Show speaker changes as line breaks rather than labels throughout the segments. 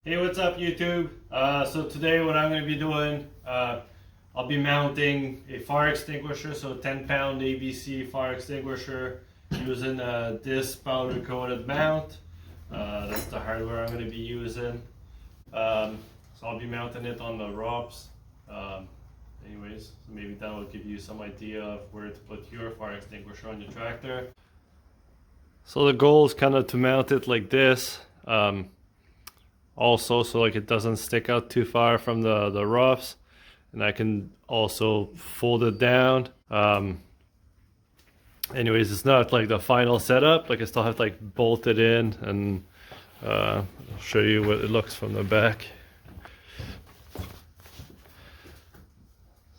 Hey, what's up YouTube? So today what I'm going to be doing, I'll be mounting a fire extinguisher, so a 10-pound ABC fire extinguisher using this powder coated mount. That's the hardware I'm going to be using. So I'll be mounting it on the ROPS. Anyways, so maybe that will give you some idea of where to put your fire extinguisher on your tractor. So the goal is kind of to mount it like this. Also, so like it doesn't stick out too far from the roughs, and I can also fold it down. Anyways, it's not like the final setup, like I still have to like bolt it in, and I'll show you what it looks from the back.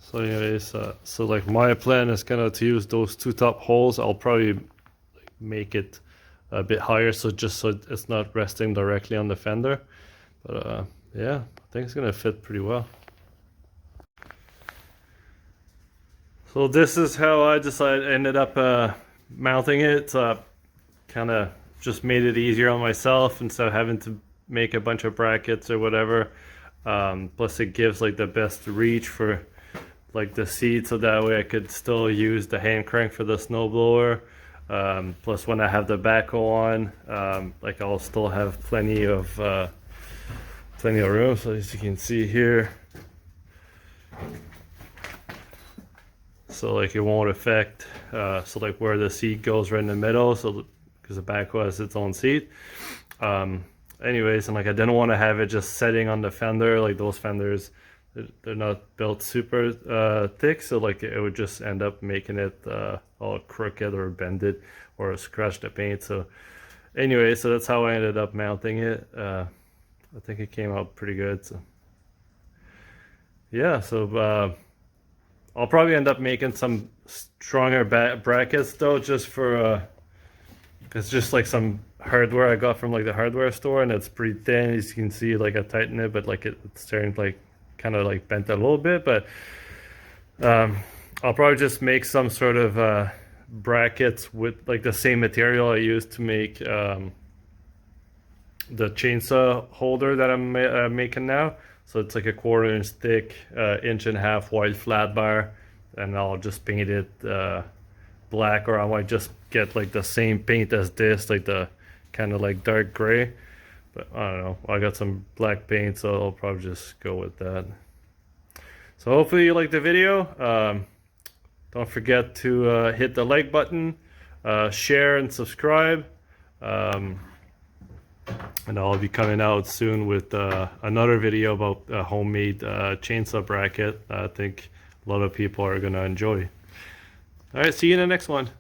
So anyways, so like my plan is kind of to use those two top holes. I'll probably make it a bit higher, so just so it's not resting directly on the fender. But yeah, I think it's gonna fit pretty well. So this is how I ended up mounting it. Kind of just made it easier on myself instead of having to make a bunch of brackets or whatever. Plus it gives like the best reach for like the seat, so that way I could still use the hand crank for the snowblower. Plus when I have the backhoe on, like I'll still have plenty of room. So as you can see here, so like it won't affect so like where the seat goes right in the middle, so because the backhoe has its own seat. Anyways, and like I didn't want to have it just setting on the fender. Like those fenders, they're not built super thick, so like it would just end up making it all crooked or bended or scratch the paint. So anyway, so that's how I ended up mounting it. I think it came out pretty good. So yeah, so I'll probably end up making some stronger brackets though, just for it's just like some hardware I got from like the hardware store, and it's pretty thin. As you can see, like I tightened it, but like it's starting to like kind of like bent a little bit. But I'll probably just make some sort of brackets with like the same material I used to make the chainsaw holder that I'm making now. So it's like a 1/4 inch thick, 1.5 inch wide flat bar, and I'll just paint it black, or I might just get like the same paint as this, like the kind of like dark gray. But I don't know, I got some black paint, so I'll probably just go with that. So hopefully you like the video. Don't forget to hit the like button, share and subscribe. And I'll be coming out soon with another video about a homemade chainsaw bracket that I think a lot of people are going to enjoy. All right, see you in the next one.